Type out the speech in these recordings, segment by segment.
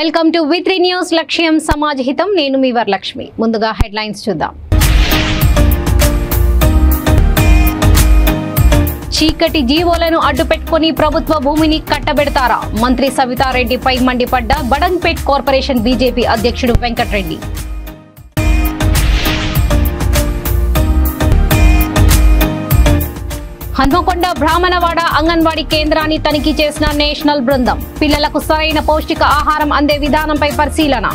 Welcome to V3 news లక్ష్యం సమాజ హితం నేను మీ వరలక్ష్మి ముందుగా హెడ్లైన్స్ చూద్దాం చీకటి జీవోలను అడ్డుపెట్టుకొని ప్రభుత్వ భూమిని కట్టబెడతారా మంత్రి సవితారెడ్డిపై మండిపడ్డ బడంగ్పేట్ కార్పొరేషన్ బీజేపీ అధ్యక్షుడు వెంకటరెడ్డి హన్మకొండ బ్రాహ్మణవాడ అంగన్వాడీ కేంద్రాన్ని తనిఖీ చేసిన నేషనల్ బృందం పిల్లలకు సరైన పౌష్టిక ఆహారం అందే విధానంపై పరిశీలన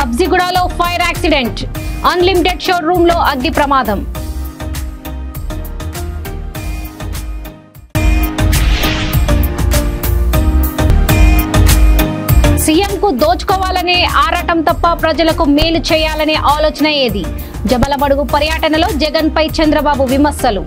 హబ్సిగూడలో ఫైర్ యాక్సిడెంట్ అన్లిమిటెడ్ షోరూమ్ లో అగ్ని ప్రమాదం సీఎం కు దోచుకోవాలనే ఆరాటం తప్ప ప్రజలకు మేలు చేయాలనే ఆలోచన ఏది జబలమడుగు పర్యటనలో జగన్ పై చంద్రబాబు విమర్శలు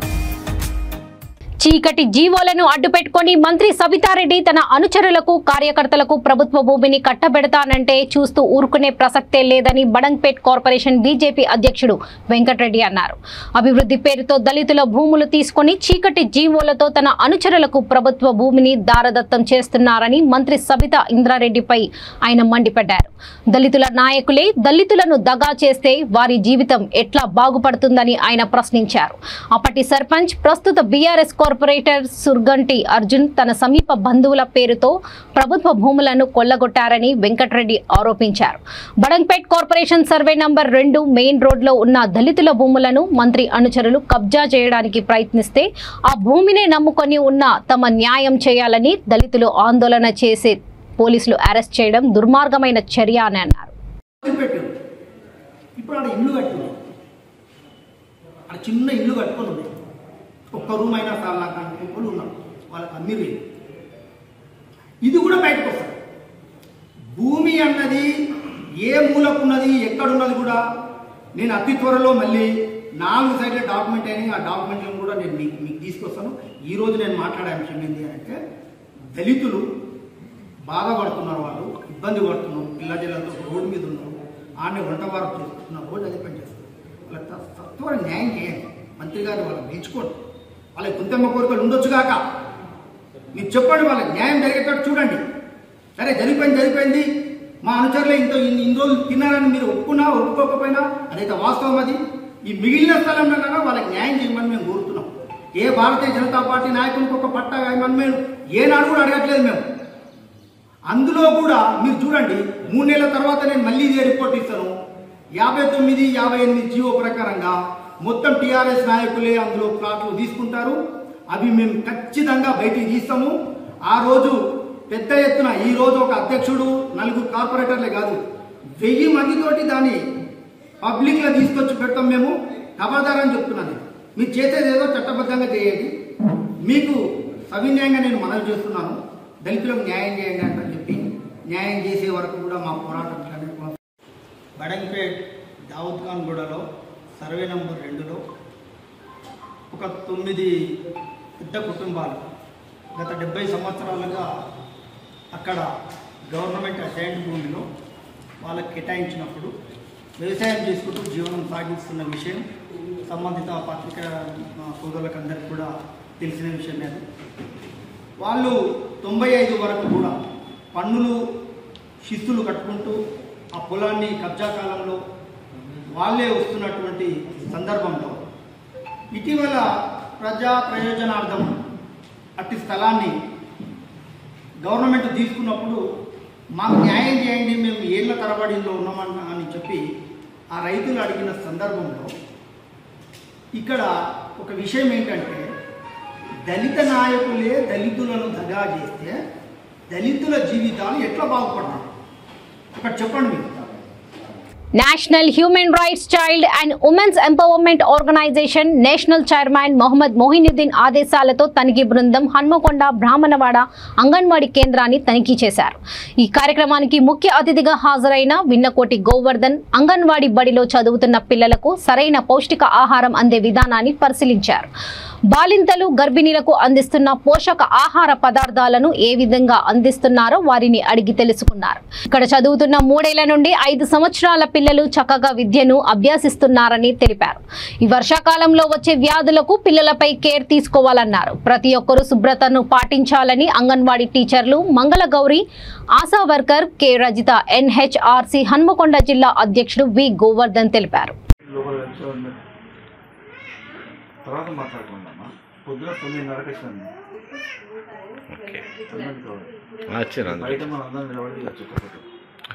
చీకటి జీవోలను అడ్డుపెట్టుకొని మంత్రి సవితారెడ్డి తన అనుచరులకు కార్యకర్తలకు ప్రభుత్వ భూమిని కట్టబెడతానంటే చూస్తూ ఊరుకునే ప్రసక్తే లేదని బడంగ్పేట్ కార్పొరేషన్ బీజేపీ అధ్యక్షుడు వెంకటరెడ్డి అన్నారు. అభివృద్ధి పేరుతో దళితుల భూములు తీసుకొని చీకటి జీవోలతో తన అనుచరులకు ప్రభుత్వ భూమిని దారదత్తం చేస్తున్నారని మంత్రి సబితా ఇంద్రారెడ్డిపై ఆయన మండిపడ్డారు. దళితుల నాయకులే దళితులను దగా చేస్తే వారి జీవితం ఎట్లా బాగుపడుతుందని ఆయన ప్రశ్నించారు. అప్పటి సర్పంచ్ ప్రస్తుత బీఆర్ఎస్ కార్పొరేటర్ సుర్గంటి అర్జున్ తన సమీప బంధువుల పేరుతో ప్రభుత్వ భూములను కొల్లగొట్టారని వెంకటరెడ్డి ఆరోపించారు. Badangpet corporation survey number 2 main road లో ఉన్న దళితుల భూములను మంత్రి అనుచరులు కబ్జా చేయడానికి ప్రయత్నిస్తే ఆ భూమిని నమ్ముకొని ఉన్న తమ న్యాయం చేయాలని దళితులు ఆందోళన చేసే పోలీసులు అరెస్ట్ చేయడం దుర్మార్గమైన చర్య అని అన్నారు. చిన్న ఇల్లు కట్టుకుని ఒక్క రూమ్ అయినా సార్ నాకు అనుకుంటూ ఉన్నారు వాళ్ళకి అమ్మిరు. ఇది కూడా బయటకు వస్తారు. భూమి అన్నది ఏ మూలకున్నది ఎక్కడున్నది కూడా నేను అతి త్వరలో మళ్ళీ 4 సైడ్ల డాక్యుమెంట్ అయినాయి. ఆ డాక్యుమెంట్లను కూడా నేను మీకు తీసుకొస్తాను. ఈరోజు నేను మాట్లాడే అంశం ఏంటి అంటే దళితులు బాధపడుతున్నారు, వాళ్ళు ఇబ్బంది పడుతున్నారు, పిల్లజల్లతో రోడ్డు మీద ఉన్నారు, ఆమె వంటవారు చేసుకుంటున్నారు, రోజు అదే పని చేస్తారు. వాళ్ళకి సత్వర న్యాయం చేయండి. మంత్రి గారు వాళ్ళని నేర్చుకోండి. వాళ్ళకి గుంతమ్మ కోరికలు ఉండొచ్చుగాక మీరు చెప్పండి, వాళ్ళకి న్యాయం జరిగేటట్టు చూడండి. సరే జరిగిపోయింది, మా అనుచరులే ఇన్ని రోజులు తిన్నారని మీరు ఒప్పుకున్నా ఒప్పుకోకపోయినా అదైతే వాస్తవం. అది ఈ మిగిలిన స్థలంలో వాళ్ళకి న్యాయం చేయమని మేము కోరుతున్నాం. ఏ భారతీయ జనతా పార్టీ నాయకునికి ఒక పట్టా కాయమని మేము ఏనాడు కూడా అడగట్లేదు. మేము అందులో కూడా మీరు చూడండి, 3 నెలల తర్వాత నేను మళ్ళీ ఇదే రిపోర్ట్ ఇస్తాను. 59, 58 జీవో ప్రకారంగా మొత్తం టీఆర్ఎస్ నాయకులే అందులో ప్లాట్లు తీసుకుంటారు. అవి మేము ఖచ్చితంగా బయటికి తీస్తాము. ఆ రోజు పెద్ద ఎత్తున ఈ రోజు ఒక అధ్యక్షుడు 4 కార్పొరేటర్లే కాదు 1000 మందితోటి దాన్ని పబ్లిక్ లో తీసుకొచ్చి పెడతాం. మేము ఖబర్దారని చెప్తున్నాను. మీరు చేసేది ఏదో చట్టబద్ధంగా చేయండి. మీకు సవిన్యాయంగా నేను మనవి చేస్తున్నాను, దళితులకు న్యాయం చేయండి అని చెప్పి న్యాయం చేసే వరకు కూడా మా పోరాటం. బడంగ్పేట్ దావుద్ ఖాన్ గూడలో సర్వే నంబర్ 2లో ఒక 9 పెద్ద కుటుంబాలు గత 70 సంవత్సరాలుగా అక్కడ గవర్నమెంట్ అసైన్డ్ భూమిలో వాళ్ళకి కేటాయించినప్పుడు వ్యవసాయం చేసుకుంటూ జీవనం సాగిస్తున్న విషయం సంబంధిత పత్రికా సోదరులకు అందరికీ కూడా తెలిసిన విషయమే. అది వాళ్ళు 95 వరకు కూడా పన్నులు శిస్తులు కట్టుకుంటూ ఆ పొలాన్ని కబ్జా కాలంలో వాళ్ళే వస్తున్నటువంటి సందర్భంలో ఇటీవల ప్రజా ప్రయోజనార్థం అట్టి స్థలాన్ని గవర్నమెంట్ తీసుకున్నప్పుడు మాకు న్యాయం చేయండి, మేము ఏళ్ల తరబడిలో ఉన్నామన్నా అని చెప్పి ఆ రైతులు అడిగిన సందర్భంలో ఇక్కడ ఒక విషయం ఏంటంటే దళిత నాయకులే దళితులను దగా చేస్తే దళితుల జీవితాలు ఎట్లా బాగుపడతాయి ఒకటి చెప్పండి మీరు. National human rights child and women's empowerment organisation national chairman Mohammed Mohinuddin ఆదేశాలతో తనిఖీ బృందం హన్మకొండ బ్రాహ్మణవాడ అంగన్వాడీ కేంద్రాన్ని తనిఖీ చేశారు. ఈ కార్యక్రమానికి ముఖ్య అతిథిగా హాజరైన విన్నకోటి గోవర్ధన్ అంగన్వాడీ బడిలో చదువుతున్న పిల్లలకు సరైన పౌష్టిక ఆహారం అందే విధానాన్ని పరిశీలించారు. బాలింతలు గర్భిణీలకు అందిస్తున్న పోషక ఆహార పదార్థాలను ఏ విధంగా అందిస్తున్నారో వారిని అడిగి తెలుసుకున్నారు. ఇక్కడ చదువుతున్న 3 ఏళ్ల నుండి 5 సంవత్సరాల పిల్లలు చక్కగా విద్యను అభ్యసిస్తున్నారని తెలిపారు. ఈ వర్షాకాలంలో వచ్చే వ్యాధులకు పిల్లలపై కేర్ తీసుకోవాలన్నారు. ప్రతి ఒక్కరూ శుభ్రతను పాటించాలని అంగన్వాడీ టీచర్లు Mangala Gauri, ASHA worker K Rajitha, NHRC Hanamkonda జిల్లా అధ్యక్షుడు వి గోవర్ధన్ తెలిపారు. తర్వాత మాట్లాడుకుందామా పొద్దున 9:30కి వచ్చాను బయట మన అందరం నిలబడి వచ్చి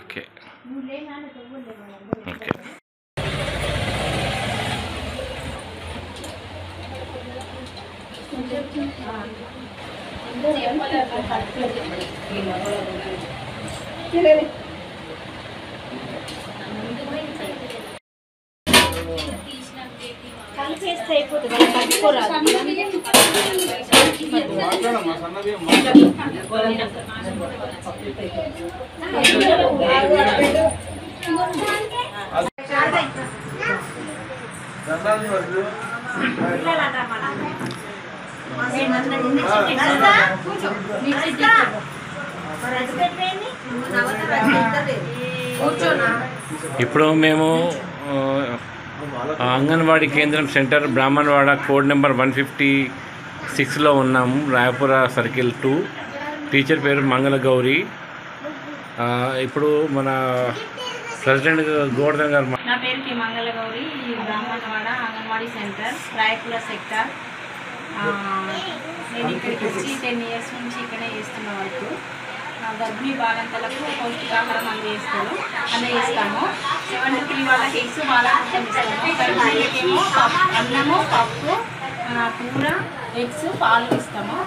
ఓకే ఓకే కలిపేస్తే అయిపోతుంది వాళ్ళు కట్టుకోరాదు. ఇప్పుడు మేము అంగన్వాడీ కేంద్రం సెంటర్ బ్రాహ్మణవాడ కోడ్ నెంబర్ 156లో ఉన్నాము. రాయపుర సర్కిల్ 2. టీచర్ పేరు మంగళగౌరి. ఇప్పుడు మన ప్రెసిడెంట్ గోవర్ధన్ గారు. నా పేరు కి మంగళగౌరి, బ్రాహ్మణవాడ అంగన్వాడీ సెంటర్ రాయపుర సెక్టర్. నేను ఇక్కడికి వచ్చి 10 years నుంచి ఇక్కడే చేస్తున్న వర్క్. గర్భిణీ బాలంతలకు పౌష్టికాహారం అందజేస్తాము. 7 to 3 వాళ్ళకి ఎగ్స్ బాలామృతం ఇస్తాము. గర్భిణీలకేమో అన్నము, పప్పు, కూర, ఎగ్స్, పాలు ఇస్తాము.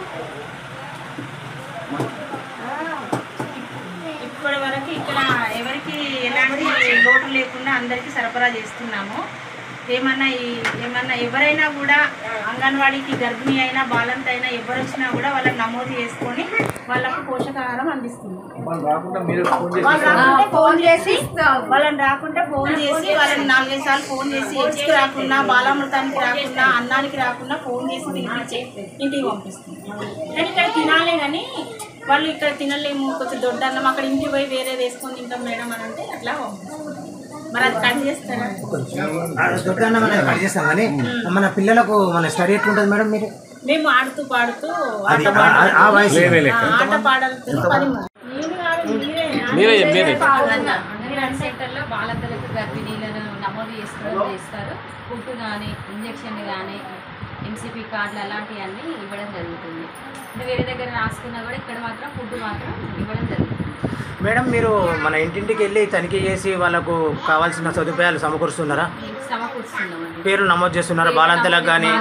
ఇప్పటి వరకు ఇక్కడ ఎవరికి ఎలాంటి లోటు లేకుండా అందరికీ సరఫరా చేస్తున్నాము. ఏమన్నా ఎవరైనా కూడా అంగన్వాడీకి గర్భిణీ అయినా బాలంత అయినా ఎవరు వచ్చినా కూడా వాళ్ళని నమోదు చేసుకొని వాళ్ళకు పోషకాహారం అందిస్తున్నాం. వాళ్ళని రాకుంటే ఫోన్ చేసి వాళ్ళని 4-5 సార్లు ఫోన్ చేసి ఎగ్స్కి రాకుండా, బాలామృతానికి రాకుండా, అన్నానికి రాకుండా ఫోన్ చేసి పిలిపించి ఇంటికి పంపిస్తున్నాం. కానీ ఇక్కడ తినాలే కానీ వాళ్ళు ఇక్కడ తినలేము, కొంచెం దొడ్డ అన్నం అక్కడ ఇంటికి పోయి వేరే వేసుకొని తింటాం మేడం అని అంటే అట్లా పంపిస్తాం. మరి అది కట్ చేస్తారా? దొడ్డన్న మనం కట్ చేస్తాం కానీ మన పిల్లలకు మన స్టడీ ఎట్లుంటుంది మేడం? మేము ఆడుతూ పాడుతూ ఆట పాడుతూ 10 సెంటర్లో బాలంతలకు గర్భిణీలను నమోదు చేస్తారు. ఫుడ్ కానీ, ఇంజక్షన్ కానీ, ఎంసీపీ కార్డులు అలాంటివన్నీ ఇవ్వడం జరుగుతుంది. వేరే దగ్గర రాసుకున్నా కూడా ఇక్కడ మాత్రం ఫుడ్ మాత్రం ఇవ్వడం జరుగుతుంది. మేడం, మీరు మన ఇంటింటికి వెళ్ళి తనిఖీ చేసి వాళ్ళకు కావాల్సిన సదుపాయాలు సమకూరుస్తున్నారా? సమకూరుస్తున్నామండి. పేర్లు నమోదు చేస్తున్నారా? బాలంతలకు కానీ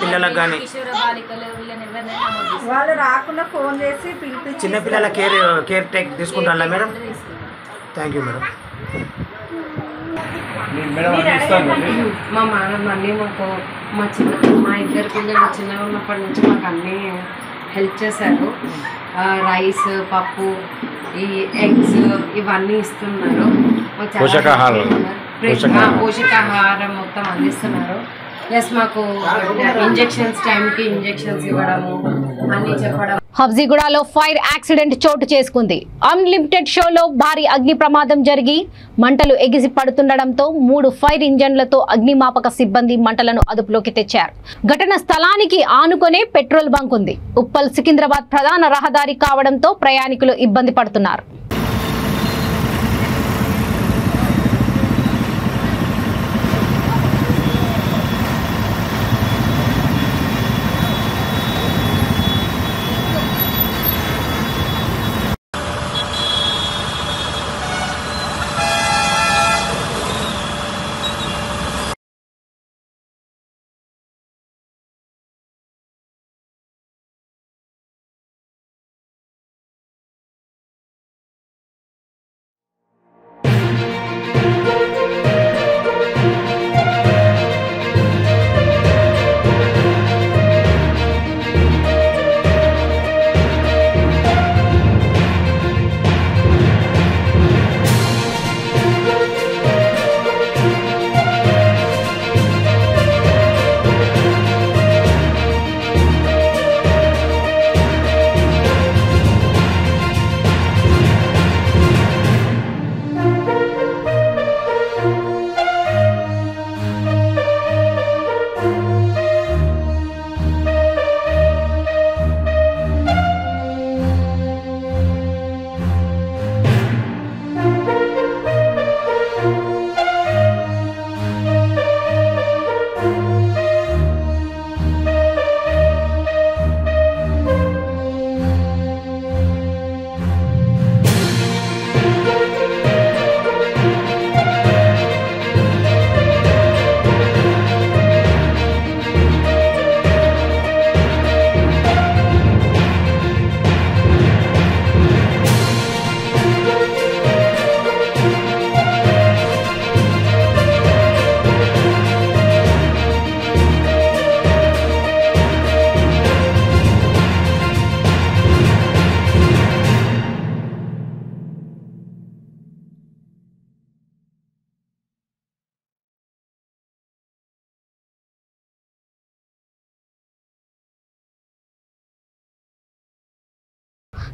పిల్లలకు కానీ? కిషోర బాలికలు వీళ్ళని ఎవరినైనా నమోదు చేస్తారు. వాళ్ళు రాకుండా ఫోన్ చేసి పిలిపించి చిన్నపిల్లల కేర్ టేక్ తీసుకుంటారా మేడం? Thank you madam. మా మానమ్మని మా ఇద్దరు పిల్లలు చిన్నగా ఉన్నప్పటి నుంచి మాకు అన్నీ హెల్ప్ చేశారు. రైస్, పప్పు, ఈ ఎగ్స్ ఇవన్నీ ఇస్తున్నారు. పోషకాహారం మొత్తం అందిస్తున్నారు. ప్లస్ మాకు ఇంజెక్షన్స్ టైంకి ఇంజెక్షన్స్ ఇవ్వడము అన్నీ చెప్పడం. హబ్జీగూడలో ఫైర్ యాక్సిడెంట్ చోటు చేసుకుంది. అన్లిమిటెడ్ షోలో భారీ అగ్ని ప్రమాదం జరిగి మంటలు ఎగిసి పడుతుండటంతో 3 ఫైర్ ఇంజన్లతో అగ్నిమాపక సిబ్బంది మంటలను అదుపులోకి తెచ్చారు. ఘటన స్థలానికి ఆనుకునే పెట్రోల్ బంక్ ఉంది. ఉప్పల్ సికింద్రాబాద్ ప్రధాన రహదారి కావడంతో ప్రయాణికులు ఇబ్బంది పడుతున్నారు.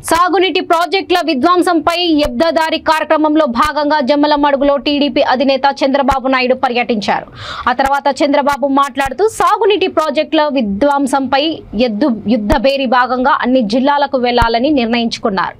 సాగునీటి ప్రాజెక్టుల విధ్వంసంపై ఎబ్దాదారి కార్యక్రమంలో భాగంగా జమ్మలమడుగులో టీడీపీ అధినేత చంద్రబాబు నాయుడు పర్యటించారు. ఆ తర్వాత చంద్రబాబు మాట్లాడుతూ సాగునీటి ప్రాజెక్టుల విధ్వంసంపై యుద్ధభేరి భాగంగా అన్ని జిల్లాలకు వెళ్లాలని నిర్ణయించుకున్నారు.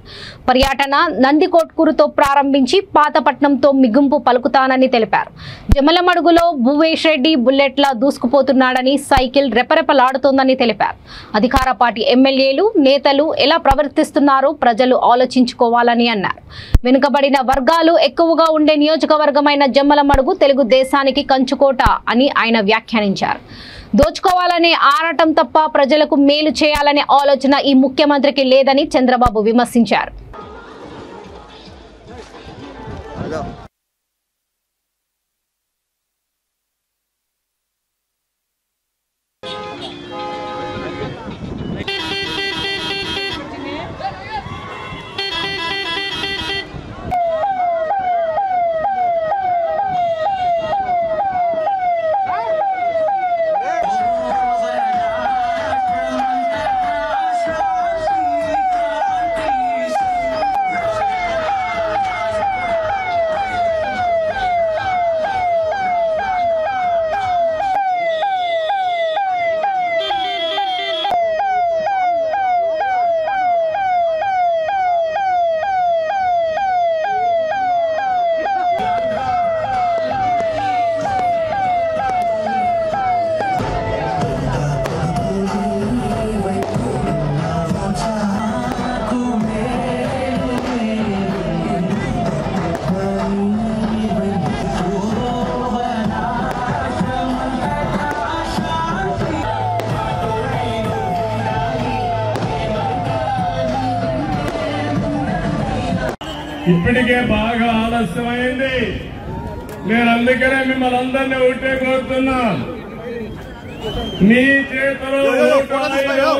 పర్యటన నందికొట్కూరుతో ప్రారంభించి పాతపట్నంతో మిగుంపు పలుకుతానని తెలిపారు. జమ్మలమడుగులో భువేష్ రెడ్డి బుల్లెట్లా దూసుకుపోతున్నాడని, సైకిల్ రెపరెపలాడుతోందని తెలిపారు. అధికార పార్టీ ఎమ్మెల్యేలు నేతలు ఎలా ప్రవర్తిస్తున్నారు ప్రజలు ఆలోచించుకోవాలని అన్నారు. వెనుకబడిన వర్గాలు ఎక్కువగా ఉండే నియోజకవర్గమైన జమ్మలమడుగు తెలుగుదేశానికి కంచుకోట అని ఆయన వ్యాఖ్యానించారు. దోచుకోవాలనే ఆరాటం తప్ప ప్రజలకు మేలు చేయాలనే ఆలోచన ఈ ముఖ్యమంత్రికి లేదని చంద్రబాబు విమర్శించారు. ఇప్పటికే బాగా ఆలస్యమైంది. నేను అందుకనే మిమ్మల్ని అందరినీ ఒకటే కోరుతున్నా, మీ చేతిలో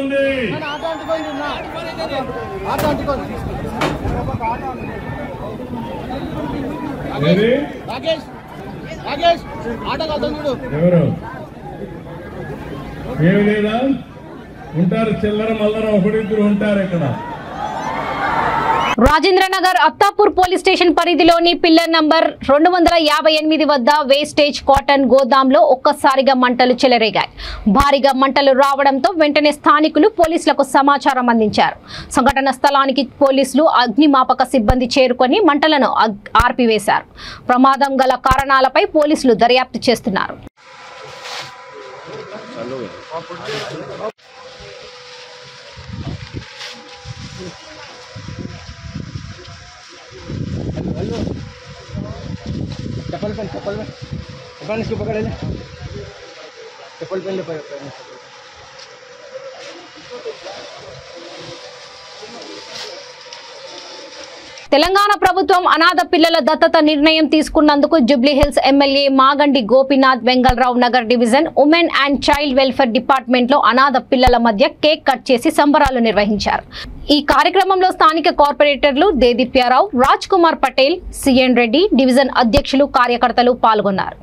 ఉంది. ఎవరు ఏమి లేదా ఉంటారు, చిల్లర మల్లర ఒకరిద్దరు ఉంటారు ఇక్కడ. రాజేంద్రనగర్ అత్తాపూర్ పోలీస్ స్టేషన్ పరిధిలోని పిల్లర్ నంబర్ 258 వద్ద వేస్టేజ్ కాటన్ గోదాంలో ఒక్కసారిగా మంటలు చెలరేగాయి. భారీగా మంటలు రావడంతో వెంటనే స్థానికులు పోలీసులకు సమాచారం అందించారు. సంఘటన స్థలానికి పోలీసులు అగ్నిమాపక సిబ్బంది చేరుకొని మంటలను ఆర్పివేశారు. ప్రమాదం గల కారణాలపై పోలీసులు దర్యాప్తు చేస్తున్నారు. चप्पल पहन इसको पकड़ ले, चप्पल पहन ले తెలంగాణ ప్రభుత్వం అనాథ పిల్లల దత్తత నిర్ణయం తీసుకున్నందుకు Jubilee Hills MLA Maganti Gopinath Vengal Rao Nagar division women and child welfare department లో అనాథ పిల్లల మధ్య కేక్ కట్ చేసి సంబరాలు నిర్వహించారు. ఈ కార్యక్రమంలో స్థానిక కార్పొరేటర్లు దేదీప్యారావు, రాజ్ కుమార్ పటేల్, సిఎన్ రెడ్డి, డివిజన్ అధ్యక్షులు, కార్యకర్తలు పాల్గొన్నారు.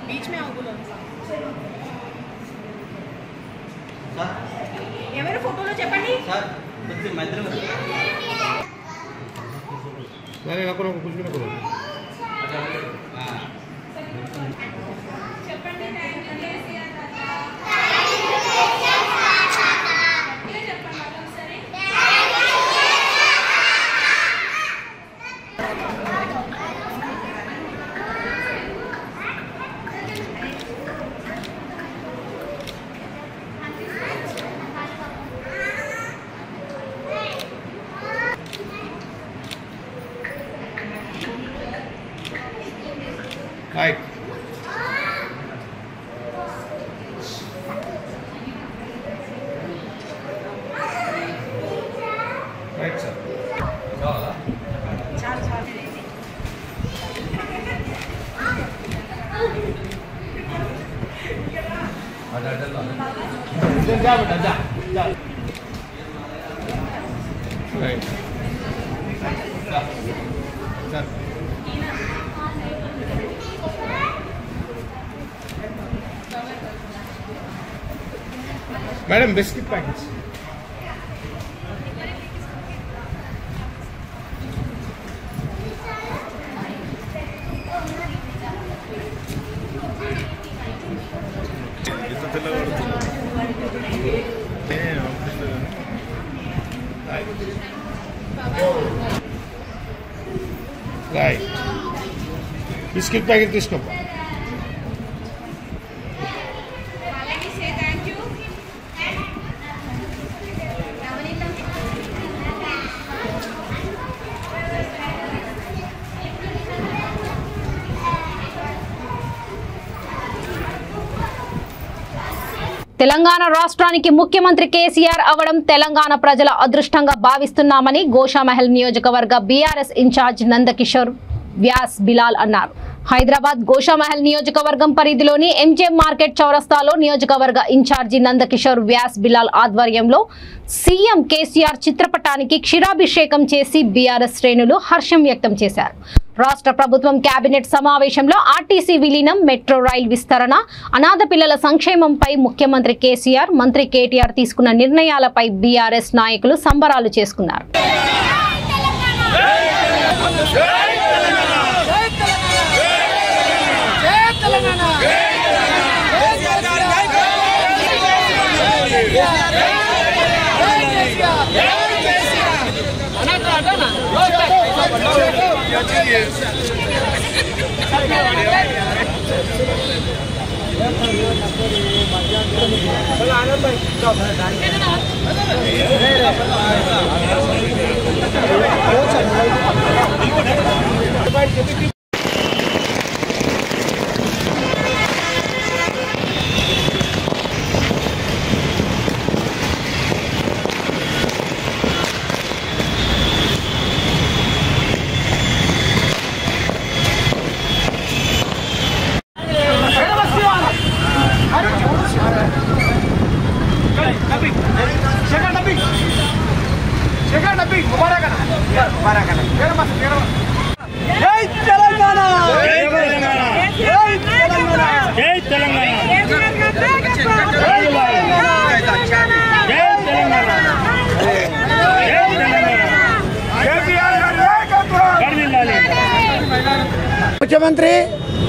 बीच में आओ बोलो ఎవరు ఫోటోలో చెప్పండి సార్ మధ్యలో नहीं ना करो कुछ भी ना करो Right. Right, sir. Right. Sir. Madam biscuit packets right biscuit packet किसको తెలంగాణ రాష్ట్రానికి ముఖ్యమంత్రి కేసీఆర్ అవడం తెలంగాణ ప్రజల అదృష్టంగా భావిస్తున్నామని గోషామహల్ నియోజకవర్గ బీఆర్ఎస్ ఇన్ఛార్జ్ నందకిషోర్ వ్యాస్ బిలాల్ అన్నారు. హైదరాబాద్ గోషామహల్ నియోజకవర్గం పరిధిలోని ఎంజీఎం మార్కెట్ చౌరస్తాలో నియోజకవర్గ ఇన్ఛార్జి నందకిషోర్ వ్యాస్ బిలాల్ ఆధ్వర్యంలో సీఎం కేసీఆర్ చిత్రపటానికి క్షీరాభిషేకం చేసి బీఆర్ఎస్ శ్రేణులు హర్షం వ్యక్తం చేశారు. రాష్ట్ర ప్రభుత్వం కేబినెట్ సమావేశంలో ఆర్టీసీ విలీనం, మెట్రో రైల్ విస్తరణ, అనాథ పిల్లల సంక్షేమంపై ముఖ్యమంత్రి కేసీఆర్, మంత్రి కేటీఆర్ తీసుకున్న నిర్ణయాలపై బీఆర్ఎస్ నాయకులు సంబరాలు చేసుకున్నారు. मुख्यमंत्री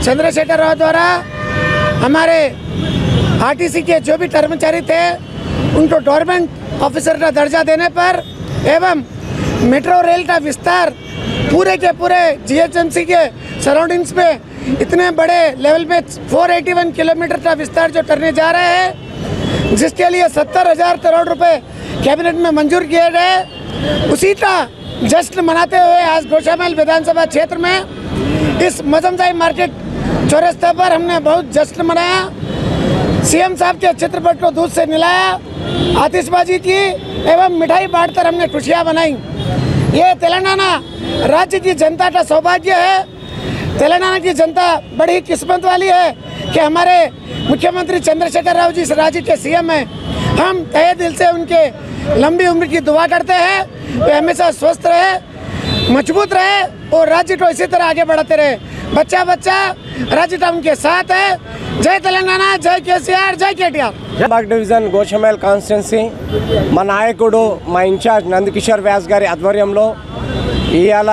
चंद्रशेखर राव द्वारा हमारे आरटीसी के जो भी कर्मचारी थे उनको गवर्नमेंट ऑफिसर का दर्जा देने पर एवं मेट्रो रेल का विस्तार पूरे के पूरे जीएचएमसी के सराउंडिंग्स में इतने बड़े लेवल पे 481 किलोमीटर का विस्तार जो करने जा रहे हैं, जिसके लिए 70,000 करोड़ रुपए कैबिनेट में मंजूर किए गए, उसी का जश्न मनाते हुए आज गौशामहल विधानसभा क्षेत्र में इस मजमदाई मार्केट चौरस्ता पर हमने बहुत जश्न मनाया। सीएम साहब के चित्रपट को दूध से मिलाया, आतिशबाजी की एवं मिठाई बांटकर हमने खुशियाँ मनाई। ये तेलंगाना राज्य की जनता का सौभाग्य है। तेलंगाना की जनता बड़ी किस्मत वाली है कि हमारे मुख्यमंत्री चंद्रशेखर राव जी इस राज्य के सीएम हैं। हम तहे दिल से उनके लंबी उम्र की दुआ करते हैं, वे हमेशा स्वस्थ रहे। मजबूत रहे और राज्य को इसी तरह आगे बढ़ाते रहे। बच्चा बच्चा राज्य टाउन के साथ है। जय तेलंगाना, जय केसीआर, जय केटीआर। బాగ్ డివిజన్ గోషమేల్ కాన్స్టిట్యున్సీ మా నాయకుడు మా ఇన్ఛార్జ్ నందకిషోర్ వ్యాస్ గారి ఆధ్వర్యంలో ఇవాళ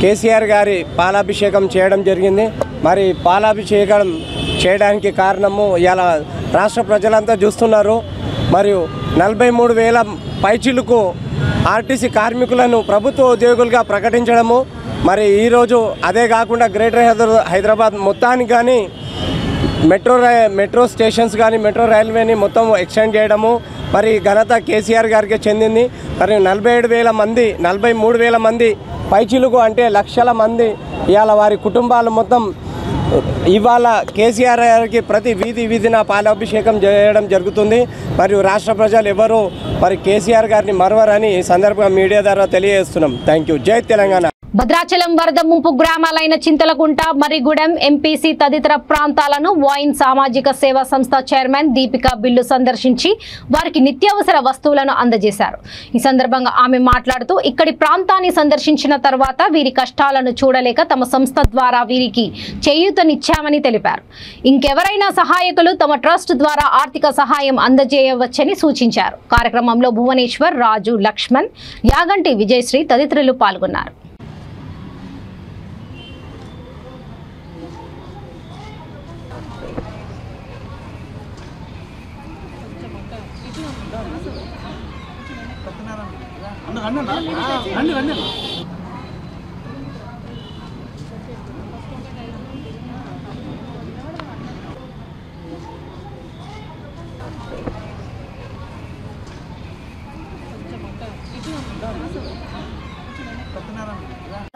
కేసీఆర్ గారి పాలాభిషేకం చేయడం జరిగింది. మరి పాలాభిషేకం చేయడానికి కారణము ఇవాళ రాష్ట్ర ప్రజలంతా చూస్తున్నారు. మరియు 43,000 పైచిలుకు ఆర్టీసీ కార్మికులను ప్రభుత్వ ఉద్యోగులుగా ప్రకటించడము, మరి ఈరోజు అదే కాకుండా గ్రేటర్ హైదరాబాద్ మొత్తానికి కానీ మెట్రో స్టేషన్స్ కానీ మెట్రో రైల్వేని మొత్తం ఎక్స్టెండ్ చేయడము మరి ఘనత కేసీఆర్ గారికి చెందింది. మరి 47,000 మంది 43,000 మంది పైచిలుకు అంటే లక్షల మంది ఇవాళ వారి కుటుంబాలు మొత్తం ఇవాళ కేసీఆర్ గారికి ప్రతి వీధిన పాలాభిషేకం చేయడం జరుగుతుంది. మరియు రాష్ట్ర ప్రజలు ఎవరు మరి కేసీఆర్ గారిని మరవరని ఈ సందర్భంగా మీడియా ద్వారా తెలియజేస్తున్నాం. Thank you. జై తెలంగాణ. భద్రాచలం వరద ముంపు గ్రామాలైన చింతలకుంట, మర్రిగూడెం, ఎంపీసీ తదితర ప్రాంతాలను వాయిన్ సామాజిక సేవా సంస్థ చైర్మన్ దీపికా బిల్లు సందర్శించి వారికి నిత్యావసర వస్తువులను అందజేశారు. ఈ సందర్భంగా ఆమె మాట్లాడుతూ ఇక్కడి ప్రాంతాన్ని సందర్శించిన తర్వాత వీరి కష్టాలను చూడలేక తమ సంస్థ ద్వారా వీరికి చేయూతనిచ్చామని తెలిపారు. ఇంకెవరైనా సహాయకులు తమ ట్రస్ట్ ద్వారా ఆర్థిక సహాయం అందజేయవచ్చని సూచించారు. కార్యక్రమంలో భువనేశ్వర్, రాజు, లక్ష్మణ్, యాగంటి విజయశ్రీ తదితరులు పాల్గొన్నారు.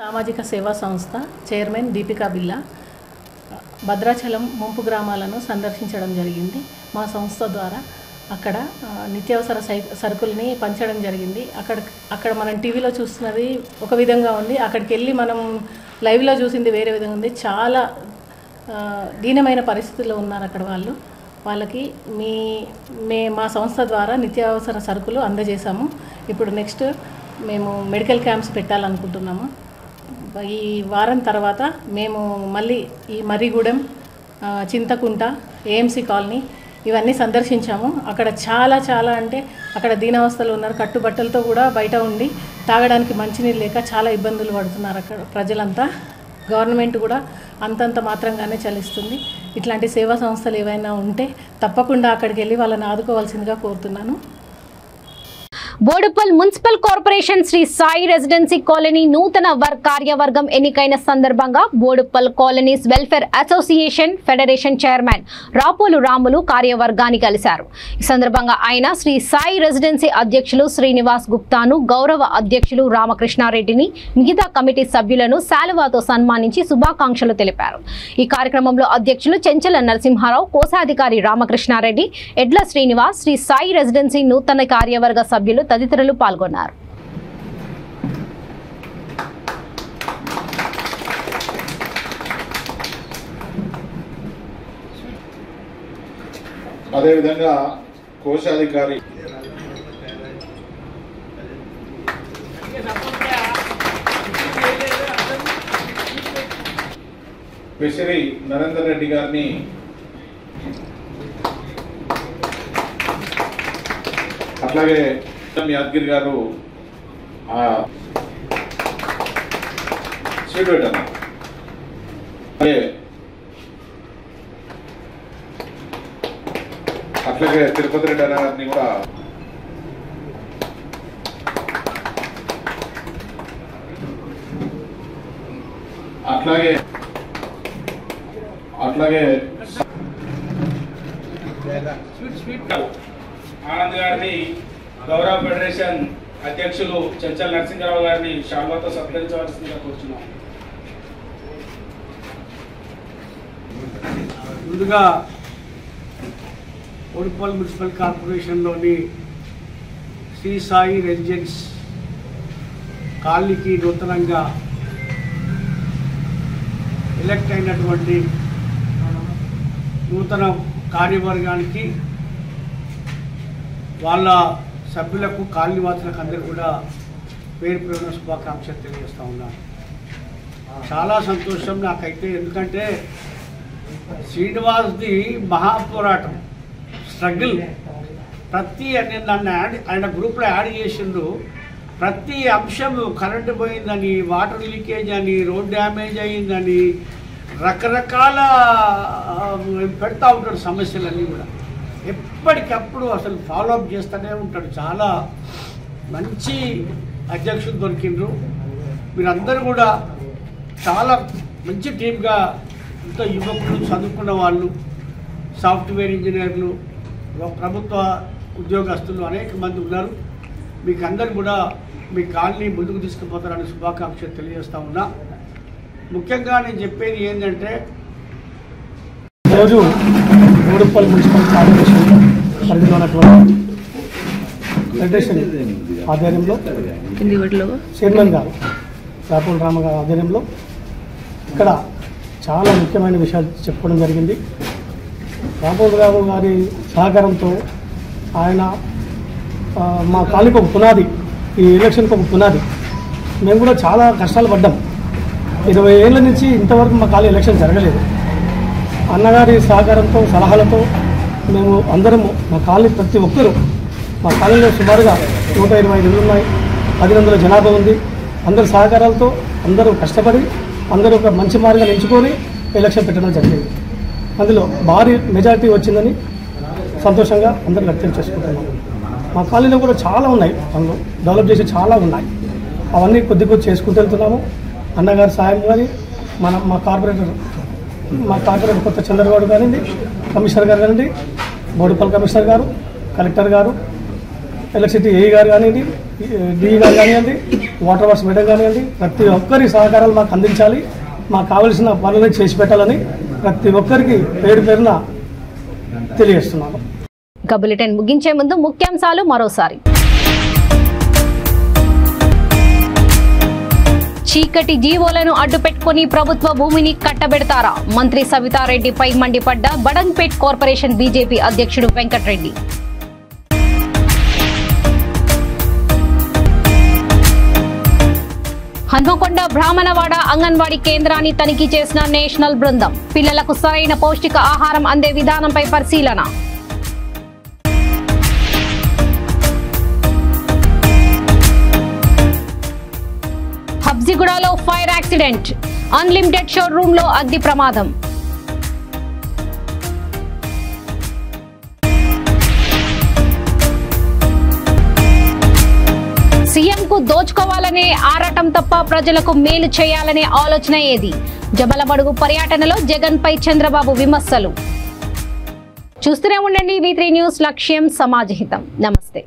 సామాజిక సేవా సంస్థ చైర్మన్ దీపికా బిల్లా భద్రాచలం ముంపు గ్రామాలను సందర్శించడం జరిగింది. మా సంస్థ ద్వారా అక్కడ నిత్యావసర సరుకుల్ని పంచడం జరిగింది. అక్కడ మనం టీవీలో చూస్తున్నది ఒక విధంగా ఉంది, అక్కడికి వెళ్ళి మనం లైవ్లో చూసింది వేరే విధంగా ఉంది. చాలా దీనమైన పరిస్థితుల్లో ఉన్నారు అక్కడ వాళ్ళకి మా సంస్థ ద్వారా నిత్యావసర సరుకులు అందజేశాము. ఇప్పుడు నెక్స్ట్ మేము మెడికల్ క్యాంప్స్ పెట్టాలనుకుంటున్నాము. ఈ వారం తర్వాత మేము మళ్ళీ ఈ మర్రిగూడెం, చింతకుంట, ఏఎంసీ కాలనీ ఇవన్నీ సందర్శించాము. అక్కడ చాలా అంటే అక్కడ దీనావస్థలు ఉన్నారు. కట్టుబట్టలతో కూడా బయట ఉండి తాగడానికి మంచినీళ్ళు లేక చాలా ఇబ్బందులు పడుతున్నారు అక్కడ ప్రజలంతా. గవర్నమెంట్ కూడా అంతంత మాత్రంగానే చలిస్తుంది. ఇట్లాంటి సేవా సంస్థలు ఏవైనా ఉంటే తప్పకుండా అక్కడికి వెళ్ళి వాళ్ళని ఆదుకోవాల్సిందిగా కోరుతున్నాను. Boduppal municipal corporation Sri Sai residency colony నూతన కార్యవర్గం ఎన్నికైన సందర్భంగా Boduppal colonies welfare association federation chairman Rapolu Ramulu కార్యవర్గాన్ని కలిశారు. ఈ సందర్భంగా ఆయన శ్రీ సాయి రెసిడెన్సీ అధ్యక్షులు శ్రీనివాస్ గుప్తాను, గౌరవ అధ్యక్షులు రామకృష్ణారెడ్డిని, మిగతా కమిటీ సభ్యులను శాలువాతో సన్మానించి శుభాకాంక్షలు తెలిపారు. ఈ కార్యక్రమంలో అధ్యక్షులు చెంచల నరసింహారావు, కోశాధికారి రామకృష్ణారెడ్డి, ఎడ్ల శ్రీనివాస్, శ్రీ సాయి రెసిడెన్సీ నూతన కార్యవర్గ సభ్యులు తదితరులు పాల్గొన్నారు. అదేవిధంగా కోశాధికారి విసిరి నరేందర్ రెడ్డి గారిని అట్లాగే యాదగిరి గారు స్వీట్ పెట్టారు. అట్లాగే తిరుపతి రెడ్డి గారిని కూడా అట్లాగే ఆనంద్ గారిని, గౌరవ ఫెడరేషన్ అధ్యక్షులు చెంచల్ నరసింహారావు గారిని శాల్వాతో సత్కరించవలసిందిగా కోరుచున్నాం. ముందుగా బోడుపల్ మున్సిపల్ కార్పొరేషన్లోని శ్రీ సాయి రెసిడెన్స్ కాలనీకి నూతనంగా ఎలక్ట్ అయినటువంటి నూతన కార్యవర్గానికి వాళ్ళ సభ్యులకు కాలనీవాసులకు అందరూ కూడా పేరు పేరున శుభాకాంక్షలు తెలియజేస్తూ ఉన్నాను. చాలా సంతోషం నాకైతే, ఎందుకంటే శ్రీనివాస్ది మహాపోరాటం, స్ట్రగుల్, ప్రతి నన్ను ఆయన గ్రూప్లో యాడ్ చేసిండు. ప్రతి అంశం, కరెంటు పోయిందని, వాటర్ లీకేజ్ అని, రోడ్ డ్యామేజ్ అయిందని, రకరకాల పెడతా ఉంటాడు సమస్యలన్నీ కూడా. ఎప్పటికప్పుడు అసలు ఫాలోఅప్ చేస్తూనే ఉంటాడు. చాలా మంచి అధ్యక్షులు దొరికిండ్రు. మీరందరూ కూడా చాలా మంచి టీమ్గా, ఎంతో యువకులు, చదువుకున్న వాళ్ళు, సాఫ్ట్వేర్ ఇంజనీర్లు, ప్రభుత్వ ఉద్యోగస్తులు అనేక మంది ఉన్నారు. మీకు అందరు కూడా మీ కాలనీ ముందుకు తీసుకుపోతారని శుభాకాంక్షలు తెలియజేస్తా ఉన్నా. ముఖ్యంగా నేను చెప్పేది ఏంటంటే, ఈరోజు బోడుప్పల్ మున్సిపల్ కార్పొరేషన్ పరిధిలో ఉన్నటువంటి ఫెడరేషన్ ఆధ్వర్యంలో చైర్మన్ గారు రాపూల్ రామ గారి ఆధ్వర్యంలో ఇక్కడ చాలా ముఖ్యమైన విషయాలు చెప్పుకోవడం జరిగింది. రాపూల్ రామ గారి సహకారంతో ఆయన మా కాలనీకి ఒక పునాది, ఈ ఎలక్షన్కి ఒక పునాది. మేము కూడా చాలా కష్టాలు పడ్డాం. 20 ఏళ్ళ నుంచి ఇంతవరకు మా కాలనీ ఎలక్షన్ జరగలేదు. అన్నగారి సహకారంతో, సలహాలతో మేము అందరము, మా కాలనీ ప్రతి ఒక్కరూ, మా కాలనీలో సుమారుగా 125 ఇళ్ళు ఉన్నాయి, 1000 జనాభా ఉంది. అందరి సహకారాలతో అందరూ కష్టపడి అందరూ ఒక మంచి మార్గాన్ని ఎంచుకొని ఎలక్షన్ పెట్టడం జరిగింది. అందులో భారీ మెజారిటీ వచ్చిందని సంతోషంగా అందరూ వ్యక్తం చేసుకుంటున్నాం. మా కాలనీలో కూడా చాలా ఉన్నాయి, అందులో డెవలప్ చేసి చాలా ఉన్నాయి. అవన్నీ కొద్ది కొద్ది చేసుకుంటూ వెళ్తున్నాము. అన్నగారి సాయం కానీ మా కార్పొరేటర్ కొత్త చంద్రగౌడ్ కానివ్వండి, కమిషనర్ గారు కానివ్వండి, బోడుపల్ కమిషనర్ గారు, కలెక్టర్ గారు, ఎలక్ట్రిసిటీ ఏఈ గారు కానివ్వండి, డిఈ గారు కానివ్వండి, వాటర్ వర్క్స్ మేడం కానివ్వండి, ప్రతి ఒక్కరి సహకారాలు మాకు అందించాలి. మాకు కావలసిన పనులను చేసి పెట్టాలని ప్రతి ఒక్కరికి పేరు పేరున తెలియజేస్తున్నాను. బులెటిన్ ముగించే ముందు ముఖ్యాంశాలు మరోసారి. చీకటి జీవోలను అడ్డుపెట్టుకుని ప్రభుత్వ భూమిని కట్టబెడతారా? మంత్రి సవితారెడ్డిపై మండిపడ్డ బడంగ్పేట్ కార్పొరేషన్ బీజేపీ అధ్యక్షుడు వెంకటరెడ్డి. హన్మకొండ బ్రాహ్మణవాడ అంగన్వాడీ కేంద్రాన్ని తనిఖీ చేసిన నేషనల్ బృందం. పిల్లలకు సరైన పౌష్టిక ఆహారం అందే విధానంపై పరిశీలన. హబ్సిగూడలో ఫైర్ యాక్సిడెంట్, అన్లిమిటెడ్ షోరూమ్ లో అగ్ని ప్రమాదం. సీఎంకు దోచుకోవాలనే ఆరాటం తప్ప ప్రజలకు మేలు చేయాలనే ఆలోచన ఏది? జబలమడుగు పర్యటనలో జగన్ పై చంద్రబాబు విమర్శలు. చూస్తూనే ఉండండి V3 న్యూస్, లక్ష్యం సమాజహితం. నమస్తే.